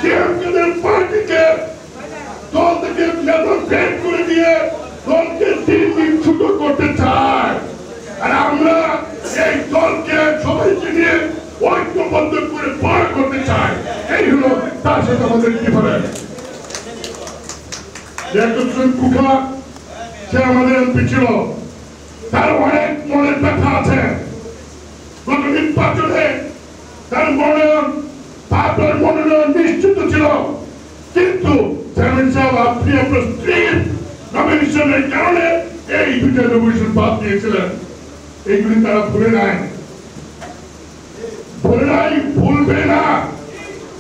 সিএমপিদের পার্টিকে দল থেকে নেতা বের করে দিয়ে দলকে দিন দিন ছোট করতে চায়। আর আমরা এই দলকে সবাইকে নিয়ে ঐক্যবদ্ধ করে পার করতে চাই। এই হলো তার সাথে আমাদের ডিফারেন্স। কুকা সে আমাদের এমপি ছিল, তার অনেক মনের ব্যথা আছে। গত নির্বাচনে তার মনোনয়ন নিশ্চিত ছিল, কিন্তু চেয়ারম্যান সাহেব আপনি আপনার স্ত্রীর নমিনেশনের কারণে এই দুইটা নমিনেশন বাদ দিয়েছিলেন। এইগুলি তারা ভুলে নাই, ভুলবে না।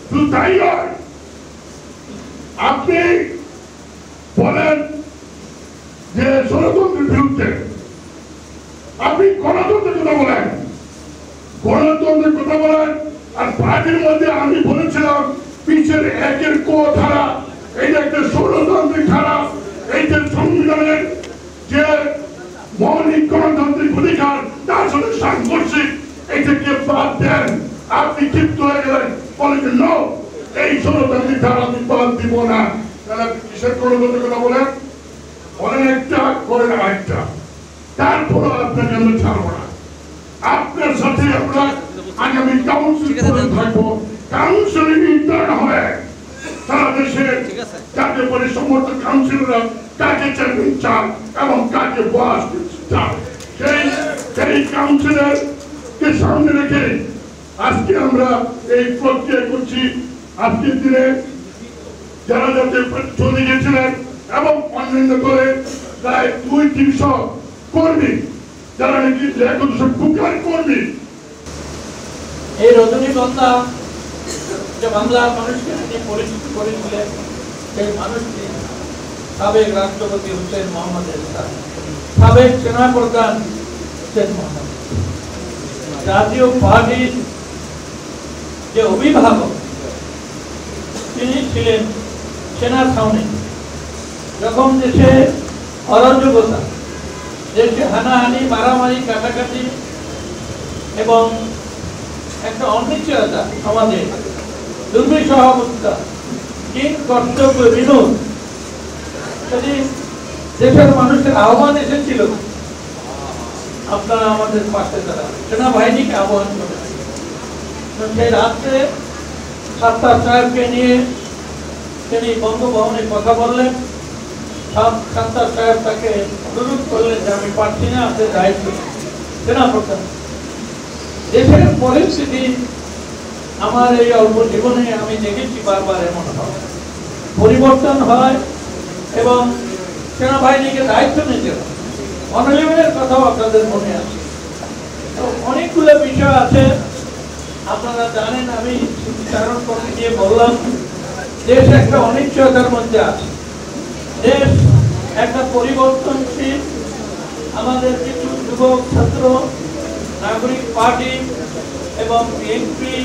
শুধু তাই নয়, আপনি বলেন যে ষড়যন্ত্রের বিরুদ্ধে, আপনি গণতন্ত্রের কথা বলেন, আর পার্টির মধ্যে আমি বলেছিলাম পিছের একের কো ধারা, এইটা একটা ষড়যন্ত্রের ধারা। এইটা সংবিধানের যে মৌলিক গণতান্ত্রিক অধিকার তার সাথে সাংঘর্ষিক, এইটাকে বাদ দেন। আপনি ক্ষিপ্ত হয়ে গেলেন, বলেন নো, এই ষড়যন্ত্রিক ধারা আমি বাদ দিব না। তাহলে কিসের গণতন্ত্রের কথা বলেন? বলেন একটা, করেন আরেকটা। তারপরে আপনাকে আমরা ছাড়বো না। আপনার সাথে আমরা আগামী কাউন্সিল করে থাকবো। কাউন্সিলে নির্ধারণ হবে সারা দেশে কাকে বলে সমর্থক কাউন্সিলররা কাকে চেয়ারম্যান চান এবং কাকে বস চান। সেই কাউন্সিলর কে সামনে রেখে আজকে আমরা এই প্রক্রিয়া করছি। আজকের দিনে যারা যাতে চলে গেছিলেন এবং অন্যান্য করে প্রায় 200-300 কর্মী, যারা নাকি 100 কুকার কর্মী, এই রজনীগন্ধা যে বাংলার মানুষকে পরিচিত করেছিলেন, সেই মানুষটি সাবেক রাষ্ট্রপতি হুসেন মোহাম্মদ এরশাদ, সাবেক সেনাপ্রধান হুসেন মোহাম্মদ, জাতীয় পার্টির যে অভিভাবক তিনি ছিলেন সেনা ছাউনি। যখন দেশে অরাজকতা, দেশে হানাহানি, মারামারি, কাটাকাটি এবং একটা অনিশ্চয়তা, সমাজে দুর্বিষহ অবস্থা, কিং কর্তব্য বিনোদ, সেদিন দেশের মানুষের আহ্বান এসেছিল আপনারা আমাদের পাশে দাঁড়ান, সেনাবাহিনীকে আহ্বান করে। সেই রাত্রে সাত্তার সাহেবকে নিয়ে তিনি বঙ্গভবনে কথা বললেন। সাত্তার সাহেব তাকে অনুরোধ করলেন যে আমি পারছি না, আপনার দায়িত্ব সেনাপ্রধান। দেশের পরিস্থিতি আমার এই অল্প জীবনে আমি দেখেছি বারবার এমন হয়, পরিবর্তন হয় এবং সেনাবাহিনীকে দায়িত্ব নিতে হয়। অনলিমিনের কথাও আপনাদের মনে আছে। তো অনেকগুলো বিষয় আছে, আপনারা জানেন। আমি স্মৃতিচারণ করতে গিয়ে বললাম, দেশ একটা অনিশ্চয়তার মধ্যে আছে, দেশ একটা পরিবর্তনশীল। আমাদের কিছু যুবক, ছাত্র, নাগরিক পার্টি এবং বিএনপি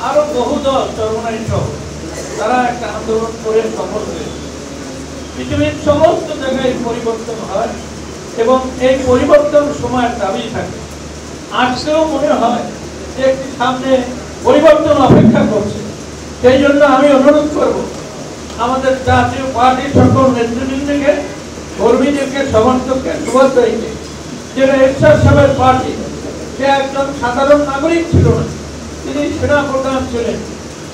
আরো বহু দল চরমনাই সহ তারা একটা আন্দোলন করে সফল হয়েছে। পৃথিবীর সমস্ত জায়গায় পরিবর্তন হয় এবং এই পরিবর্তন সময়ের দাবি থাকে। আজকেও মনে হয় যে একটি সামনে পরিবর্তন অপেক্ষা করছে। সেই জন্য আমি অনুরোধ করব আমাদের জাতীয় পার্টির সকল নেতৃবৃন্দকে, কর্মীদেরকে, সমর্থককে, শুভেচ্ছাকে, যেটা এরশাদ সাহেবের পার্টি, সে একজন সাধারণ নাগরিক ছিল না, তিনি সেনাপ্রধান ছিলেন।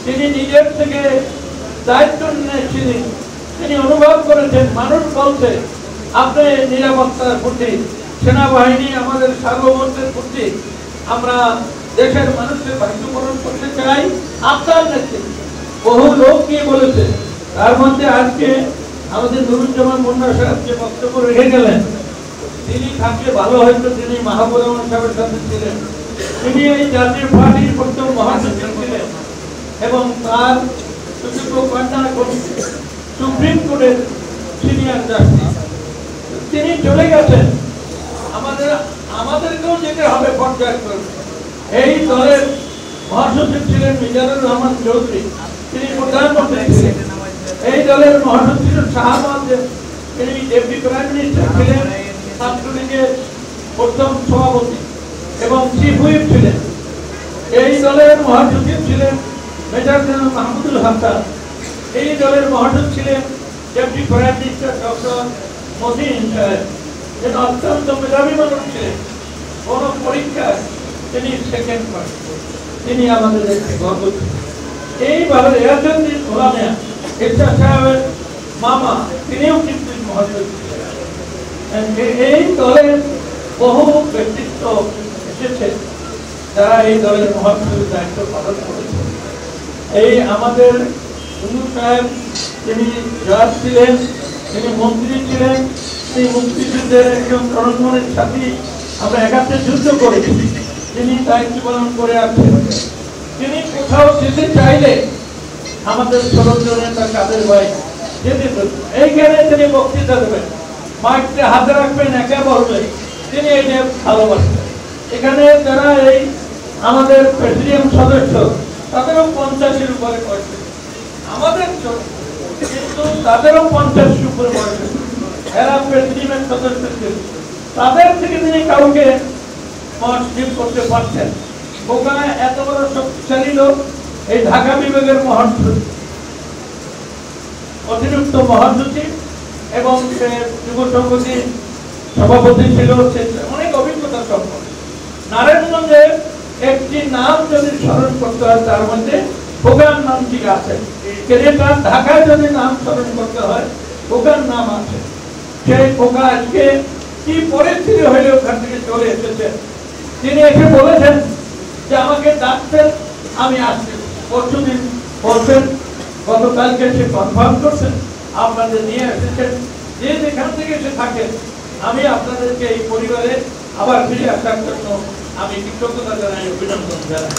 তিনি নিজের থেকে দায়িত্ব নিয়েছিলেন। তিনি অনুভব করেছেন, মানুষ বলছে আপনি নিরাপত্তার প্রতি, সেনাবাহিনী আমাদের সার্বভৌমত্বের প্রতি, আমরা দেশের মানুষের ভাগ্যপূরণ করতে চাই আপনার নেতৃত্বে। বহু লোক কি বলেছে, তার মধ্যে আজকে আমাদের নুরুজ্জামান মুন্না সাহেব যে বক্তব্য রেখে গেলেন, তিনি থাকলে ভালো হয়তো। তিনি মাহবুব রহমান সাহেবের সাথে ছিলেন, তিনি এই জাতীয় পার্টির প্রথম মহাসচিব ছিলেন এবং তার সুযোগ্য কন্যা সুপ্রিম কোর্টের সিনিয়র জাস্টিস। তিনি চলে গেছেন, আমাদেরকেও যেতে হবে পর্যায়ক্রমে। এই দলের মহাসচিব ছিলেন মিজানুর রহমান চৌধুরী, তিনি প্রধানমন্ত্রী ছিলেন। এই দলের মহাসচিব শাহবাজ, তিনি ডেপুটি প্রাইম মিনিস্টার ছিলেন, ছাত্রলীগের প্রথম সভাপতি এবং চিফ হুইপ ছিলেন। এই দলের মহাসচিব ছিলেন মেজর জেনারেল মাহমুদুল হাসান, এই দলের মহাসচিব ছিলেন deputy prime minister doctor Matin সাহেব, যিনি অত্যন্ত মেধাবী মানুষ ছিলেন। কোন পরীক্ষায় তিনি সেকেন্ড পাস, তিনি আমাদের একটি গর্ব ছিলেন। এইভাবে রেয়াজউদ্দিন ওলামিয়া ইরশাদ সাহেবের মামা, তিনিও কিন্তু মহাসচিব ছিলেন। এই দলের বহু ব্যক্তিত্ব এসেছে যারা এই দলের মহাসচিবের দায়িত্ব পালন করেছে। এই আমাদের কুন্নু সাহেব, তিনি জজ ছিলেন, তিনি মন্ত্রী ছিলেন, তিনি মুক্তিযুদ্ধের একজন রণমনের সাথী, আমরা একাত্তর যুদ্ধ করেছি, তিনি দায়িত্ব পালন করে আছেন। তিনি কোথাও যেতে চাইলে আমাদের সরঞ্জনের তার কাদের ভাই যেতে এইখানে তিনি বক্তৃতা দেবেন, মাইকটা হাতে রাখবেন, একা বলবেন, তিনি এই যে ভালোবাসেন। এখানে যারা এই আমাদের প্রেসিডিয়াম সদস্য, তাদেরও 50-এর উপরে বয়স, আমাদের কিন্তু তাদেরও 50-এর উপরে বয়স, এরা প্রেসিডিয়ামের সদস্য ছিল। তাদের থেকে তিনি কাউকে মহাসচিব করতে পারছেন। ওখানে এত বড় শক্তিশালী লোক, এই ঢাকা বিভাগের মহাসচিব, অতিরিক্ত মহাসচিব এবং সে যুব সংগঠনের সভাপতি ছিল, সে অনেক অভিজ্ঞতা সম্পন্ন। নারায়ণগঞ্জে একটি নাম যদি স্মরণ করতে হয়, তার মধ্যে খোকার নামটি আছে। ঢাকায় যদি নাম স্মরণ করতে হয়, খোকার নাম আছে। সেই খোকা আজকে কি পরিস্থিতি হয়ে ওখান থেকে চলে এসেছেন। তিনি এসে বলেছেন যে আমাকে ডাকতেন, আমি আসছি, পরশুদিন বলছেন, গতকালকে সে কনফার্ম করছেন, আপনাদের নিয়ে এসেছেন। যে যেখান থেকে এসে থাকেন, আমি আপনাদেরকে এই পরিবারে আবার ফিরে আসার জন্য আমি কৃতজ্ঞতা জানাই, অভিনন্দন জানাই।